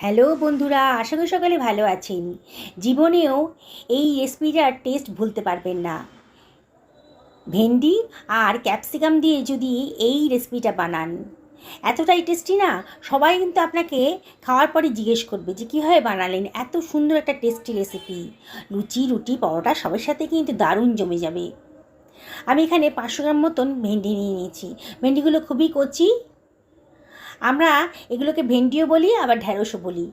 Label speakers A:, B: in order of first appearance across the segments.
A: Hello বন্ধুরা, আশা করি সকলে ভালো আছেন। জীবনেও এই রেসিপিটার টেস্ট ভুলতে পারবেন না। ভেন্ডি আর ক্যাপসিকাম দিয়ে যদি এই রেসিপিটা বানান, এতটাই টেস্টি না, সবাই কিন্তু আপনাকে খাওয়ার পরে জিজ্ঞেস করবে যে কীভাবে বানালেন, এত সুন্দর একটা টেস্টি রেসিপি। লুচি, রুটি, পরোটা সবার সাথে কিন্তু দারুণ জমে যাবে। আমি এখানে 500 গ্রাম মতন ভেন্ডি নিয়ে নিয়েছি। ভেন্ডিগুলো খুবই কচি। আমরা এগুলোকে ভেন্ডিও বলি, আবার ঢ্যাঁড়সও বলি।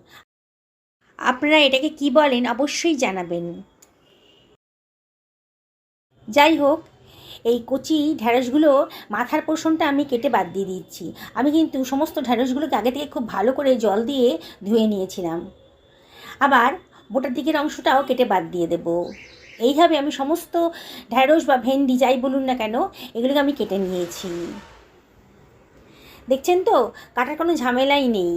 A: আপনারা এটাকে কি বলেন অবশ্যই জানাবেন। যাই হোক, এই কচি ঢ্যাঁড়সগুলো মাথার পোর্শনটা আমি কেটে বাদ দিয়ে দিচ্ছি। আমি কিন্তু সমস্ত ঢ্যাঁড়সগুলোকে আগে থেকে খুব ভালো করে জল দিয়ে ধুয়ে নিয়েছিলাম। আবার বোটার দিকের অংশটাও কেটে বাদ দিয়ে দেব। এইভাবে আমি সমস্ত ঢ্যাঁড়স বা ভেন্ডি যাই বলুন না কেন, এগুলোকে আমি কেটে নিয়েছি। দেখছেন তো, কাটার কোনো ঝামেলাই নেই।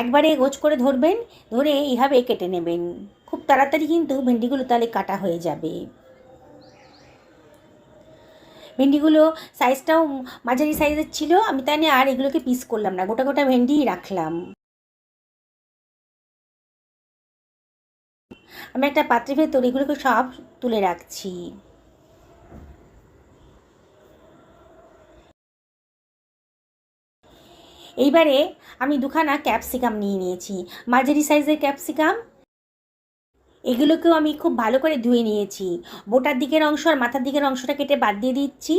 A: একবারে গোছ করে ধরবেন, ধরে এইভাবে কেটে নেবেন। খুব তাড়াতাড়ি কিন্তু ভেন্ডিগুলো তাহলে কাটা হয়ে যাবে। ভেন্ডিগুলো সাইজটাও মাঝারি সাইজের ছিল, আমি তাই নিয়ে আর এগুলোকে পিস করলাম না, গোটা গোটা ভেন্ডিই রাখলাম। আমি একটা পাত্রের ভেতর এগুলোকে সব তুলে রাখছি। এইবারে আমি দুখানা ক্যাপসিকাম নিয়ে নিয়েছি, মাঝারি সাইজের ক্যাপসিকাম। এগুলোকেও আমি খুব ভালো করে ধুয়ে নিয়েছি। বোটার দিকের অংশ আর মাথার দিকের অংশটা কেটে বাদ দিয়ে দিচ্ছি।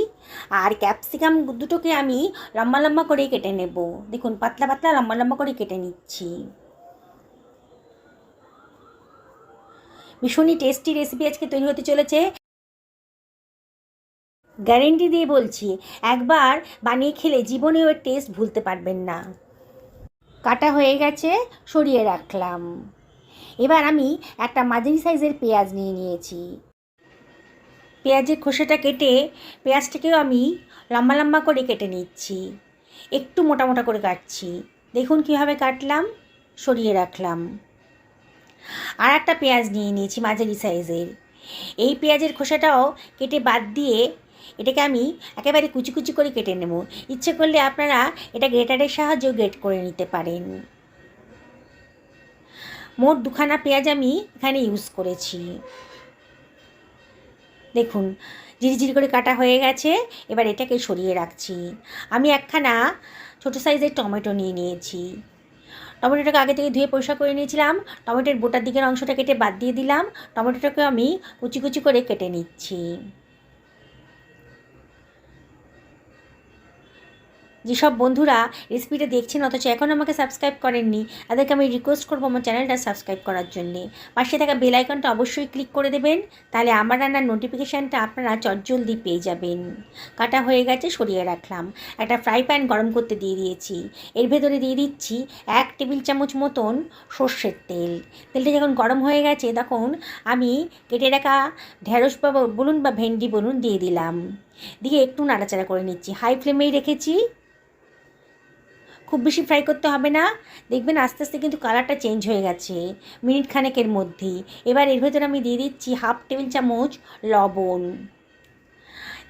A: আর ক্যাপসিকাম দুটোকে আমি লম্বা লম্বা করে কেটে নেব। দেখুন, পাতলা পাতলা লম্বা লম্বা করে কেটে নিচ্ছি। ভীষণই টেস্টি রেসিপি আজকে তৈরি হতে চলেছে। গ্যারেন্টি দিয়ে বলছি, একবার বানিয়ে খেলে জীবনেও এর টেস্ট ভুলতে পারবেন না। কাটা হয়ে গেছে, সরিয়ে রাখলাম। এবার আমি একটা মাঝারি সাইজের পেঁয়াজ নিয়ে নিয়েছি। পেঁয়াজের খোসাটা কেটে পেঁয়াজটাকেও আমি লম্বা লম্বা করে কেটে নিচ্ছি। একটু মোটা মোটা করে কাটছি। দেখুন কীভাবে কাটলাম, সরিয়ে রাখলাম। আর একটা পেঁয়াজ নিয়ে নিয়েছি মাঝারি সাইজের। এই পেঁয়াজের খোসাটাও কেটে বাদ দিয়ে এটাকে আমি একেবারে কুচি কুচি করে কেটে নেব। ইচ্ছে করলে আপনারা এটা গ্রেটারের সাহায্যেও গ্রেট করে নিতে পারেন। মোট দুখানা পেঁয়াজ আমি এখানে ইউজ করেছি। দেখুন, ঝিরিঝিরি করে কাটা হয়ে গেছে। এবার এটাকে সরিয়ে রাখছি। আমি একখানা ছোটো সাইজের টমেটো নিয়ে নিয়েছি। টমেটোটাকে আগে থেকে ধুয়ে পরিষ্কার করে নিয়েছিলাম। টমেটোর বোটার দিকের অংশটা কেটে বাদ দিয়ে দিলাম। টমেটোটাকে আমি কুচি কুচি করে কেটে নিচ্ছি। যেসব বন্ধুরা রেসিপিটা দেখছেন অথচ এখন আমাকে সাবস্ক্রাইব করেননি, তাদেরকে আমি রিকোয়েস্ট করবো আমার চ্যানেলটা সাবস্ক্রাইব করার জন্যে। পাশে থাকা বেল আইকনটা অবশ্যই ক্লিক করে দেবেন, তাহলে আমার রান্নার নোটিফিকেশানটা আপনারা চটজলদি পেয়ে যাবেন। কাটা হয়ে গেছে, সরিয়ে রাখলাম। একটা ফ্রাই প্যান গরম করতে দিয়ে দিয়েছি। এর ভেতরে দিয়ে দিচ্ছি 1 টেবিল চামচ মতন সর্ষের তেল। তেলটা যখন গরম হয়ে গেছে তখন আমি কেটে রাখা ঢ্যাঁড়স বলুন বা ভেন্ডি বলুন দিয়ে দিলাম। দিয়ে একটু নাড়াচাড়া করে নিচ্ছি। হাই ফ্লেমেই রেখেছি। খুব বেশি ফ্রাই করতে হবে না, দেখবেন আস্তে আস্তে কিন্তু কালারটা চেঞ্জ হয়ে গেছে মিনিট খানেকের মধ্যেই। এবার এর ভেতরে আমি দিয়ে দিচ্ছি 1/2 টেবিল চামচ লবণ,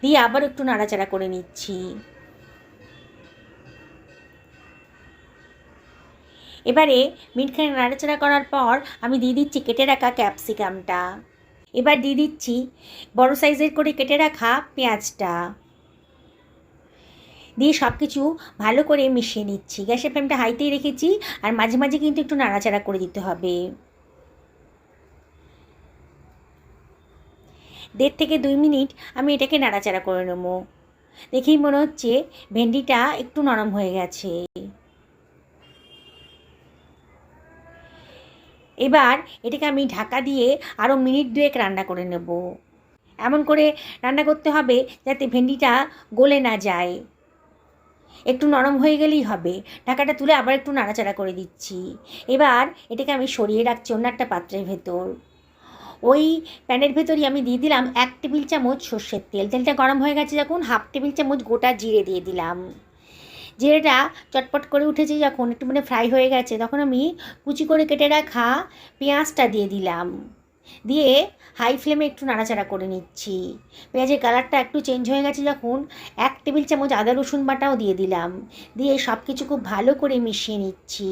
A: দিয়ে আবার একটু নাড়াচাড়া করে নিচ্ছি। এবারে মিনিট খানেক নাড়াচাড়া করার পর আমি দিয়ে দিচ্ছি কেটে রাখা ক্যাপসিকামটা। এবার দিয়ে দিচ্ছি বড় সাইজের করে কেটে রাখা পেঁয়াজটা, দিয়ে সব কিছু ভালো করে মিশিয়ে নিচ্ছি। গ্যাসের ফ্লেমটা হাইতেই রেখেছি, আর মাঝে মাঝে কিন্তু একটু নাড়াচাড়া করে দিতে হবে। 1.5 থেকে 2 মিনিট আমি এটাকে নাড়াচাড়া করে নেব। দেখেই মনে হচ্ছে ভেন্ডিটা একটু নরম হয়ে গেছে। এবার এটাকে আমি ঢাকা দিয়ে আরও মিনিট 2 রান্না করে নেব। এমন করে রান্না করতে হবে যাতে ভেন্ডিটা গলে না যায়, একটু নরম হয়ে গেলেই হবে। ঢাকাটা তুলে আবার একটু নাড়াচাড়া করে দিচ্ছি। এবার এটাকে আমি সরিয়ে রাখছি অন্য একটা পাত্রের ভেতর। ওই প্যানের ভেতরই আমি দিয়ে দিলাম 1 টেবিল চামচ সর্ষের তেল। তেলটা গরম হয়ে গেছে যখন 1/2 টেবিল চামচ গোটা জিরে দিয়ে দিলাম। জিরেটা চটপট করে উঠেছে যখন, একটু মানে ফ্রাই হয়ে গেছে, তখন আমি কুচি করে কেটে রাখা পেঁয়াজটা দিয়ে দিলাম। দিয়ে হাই ফ্লেমে একটু নাড়াচাড়া করে নিচ্ছি। পেঁয়াজের কালারটা একটু চেঞ্জ হয়ে গেছে যখন 1 টেবিল চামচ আদা রসুন বাটাও দিয়ে দিলাম। দিয়ে সব কিছু খুব ভালো করে মিশিয়ে নিচ্ছি।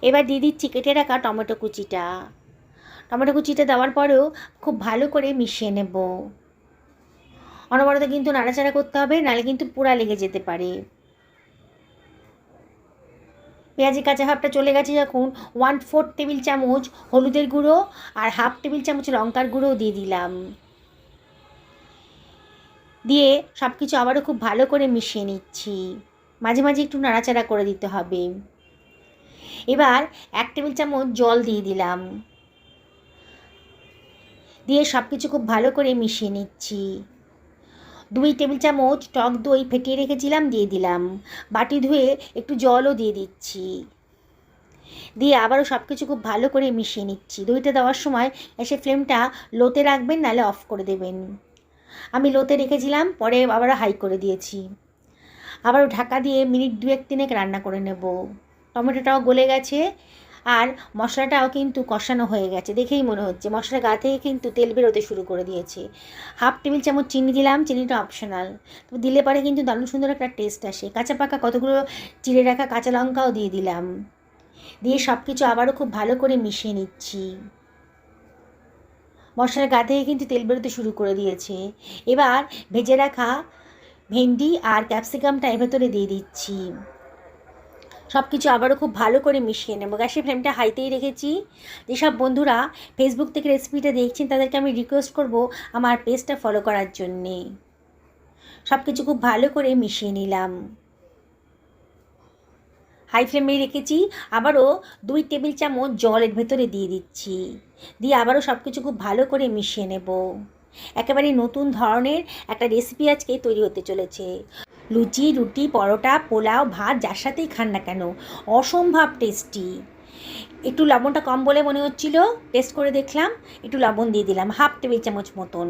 A: এবার দিয়ে দিচ্ছি কেটে রাখা টমেটো কুচিটা। টমেটো কুচিটা দেওয়ার পরেও খুব ভালো করে মিশিয়ে নেব। অনবরত কিন্তু নাড়াচাড়া করতে হবে, নাহলে কিন্তু পোড়া লেগে যেতে পারে। পেঁয়াজের কাঁচা ভাবটা চলে গেছে যখন 1/4 টেবিল চামচ হলুদের গুঁড়ো আর 1/2 টেবিল চামচ লঙ্কার গুঁড়োও দিয়ে দিলাম। দিয়ে সব কিছু আবারও খুব ভালো করে মিশিয়ে নিচ্ছি। মাঝে মাঝে একটু নাড়াচাড়া করে দিতে হবে। এবার 1 টেবিল চামচ জল দিয়ে দিলাম। দিয়ে সব কিছু খুব ভালো করে মিশিয়ে নিচ্ছি। 2 টেবিল চামচ টক দই ফেটিয়ে রেখেছিলাম দিয়ে দিলাম। বাটি ধুয়ে একটু জলও দিয়ে দিচ্ছি। দিয়ে আবারও সব কিছু খুব ভালো করে মিশিয়ে নিচ্ছি। দইটা দেওয়ার সময় গ্যাসের ফ্লেমটা লোতে রাখবেন, নাহলে অফ করে দেবেন। আমি লোতে রেখেছিলাম, পরে আবারও হাই করে দিয়েছি। আবারও ঢাকা দিয়ে মিনিট 2-3 রান্না করে নেব। টমেটোটাও গলে গেছে আর মশলাটাও কিন্তু কষানো হয়ে গেছে, দেখেই মনে হচ্ছে। মশলা গা থেকে কিন্তু তেল বেরোতে শুরু করে দিয়েছে। 1/2 টেবিল চামচ চিনি দিলাম, চিনিটা অপশনাল, তো দিলে পরে কিন্তু দারুণ সুন্দর একটা টেস্ট আসে। কাঁচা পাকা কতগুলো চিড়ে রাখা কাঁচা লঙ্কাও দিয়ে দিলাম। দিয়ে সব কিছু আবারও খুব ভালো করে মিশিয়ে নিচ্ছি। মশলার গা থেকে কিন্তু তেল বেরোতে শুরু করে দিয়েছে। এবার ভেজে রাখা ভেন্ডি আর ক্যাপসিকামটা এর ভেতরে দিয়ে দিচ্ছি। সব কিছু আবারও খুব ভালো করে মিশিয়ে নেব। গ্যাসের ফ্লেমটা হাইতেই রেখেছি। যেসব বন্ধুরা ফেসবুক থেকে রেসিপিটা দেখছেন তাদেরকে আমি রিকোয়েস্ট করব আমার পেজটা ফলো করার জন্যে। সব কিছু খুব ভালো করে মিশিয়ে নিলাম। হাই ফ্লেমে রেখেছি। আবারও 2 টেবিল চামচ জলের ভেতরে দিয়ে দিচ্ছি। দিয়ে আবারও সব কিছু খুব ভালো করে মিশিয়ে নেব। একেবারে নতুন ধরনের একটা রেসিপি আজকে তৈরি হতে চলেছে। লুচি, রুটি, পরোটা, পোলাও, ভাত যার সাথেই খান না কেন অসম্ভব টেস্টি। একটু লবণটা কম বলে মনে হচ্ছিল, টেস্ট করে দেখলাম, একটু লবণ দিয়ে দিলাম 1/2 টেবিল চামচ মতন।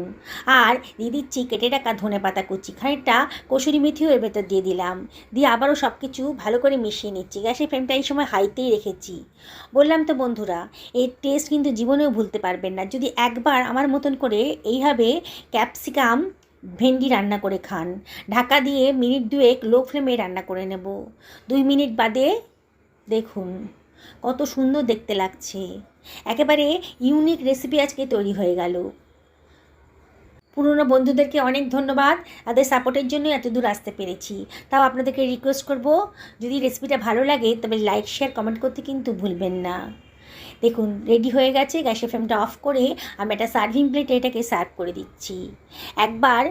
A: আর দিয়ে দিচ্ছি কেটে রাখা ধনেপাতা কুচি, খানিকটা কসুরি মেথিও এর ভেতর দিয়ে দিলাম। দিয়ে আবারও সব কিছু ভালো করে মিশিয়ে নিচ্ছি। গ্যাসের ফ্লেমটা এই সময় হাইতেই রেখেছি। বললাম তো বন্ধুরা, এর টেস্ট কিন্তু জীবনেও ভুলতে পারবেন না যদি একবার আমার মতন করে এইভাবে ক্যাপসিকাম ভেন্ডি রান্না করে খান। ঢাকা দিয়ে মিনিট 2 লো ফ্লেমে রান্না করে নেব। 2 মিনিট বাদে দেখুন কত সুন্দর দেখতে লাগছে। একেবারে ইউনিক রেসিপি আজকে তৈরি হয়ে গেল। পুরনো বন্ধুদেরকে অনেক ধন্যবাদ, তাদের সাপোর্টের জন্য এত দূর আসতে পেরেছি। তাও আপনাদেরকে রিকোয়েস্ট করব, যদি রেসিপিটা ভালো লাগে তবে লাইক, শেয়ার, কমেন্ট করতে কিন্তু ভুলবেন না। দেখুন রেডি হয়ে গেছে। গ্যাসের ফ্লেমটা অফ করে আমি একটা সার্ভিং প্লেটে এটাকে সার্ভ করে দিচ্ছি। একবার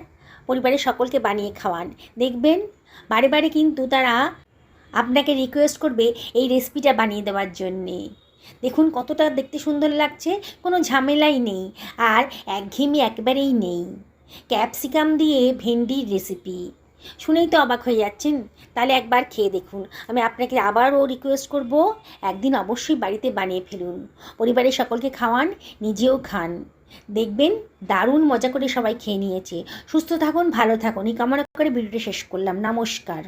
A: পরিবারের সকলকে বানিয়ে খাওয়ান, দেখবেন বারে বারে কিন্তু তারা আপনাকে রিকোয়েস্ট করবে এই রেসিপিটা বানিয়ে দেওয়ার জন্যে। দেখুন কতটা দেখতে সুন্দর লাগছে, কোনো ঝামেলাই নেই আর একঘেয়েমি একেবারেই নেই। ক্যাপসিকাম দিয়ে ভেন্ডির রেসিপি শুনেই তো অবাক হয়ে যাচ্ছেন, তাহলে একবার খেয়ে দেখুন। আমি আপনাকে আবারও রিকোয়েস্ট করব, একদিন অবশ্যই বাড়িতে বানিয়ে ফেলুন, পরিবারের সকলকে খাওয়ান, নিজেও খান, দেখবেন দারুণ মজা করে সবাই খেয়ে নিয়েছে। সুস্থ থাকুন, ভালো থাকুন, এই কামনা করে ভিডিওটি শেষ করলাম। নমস্কার।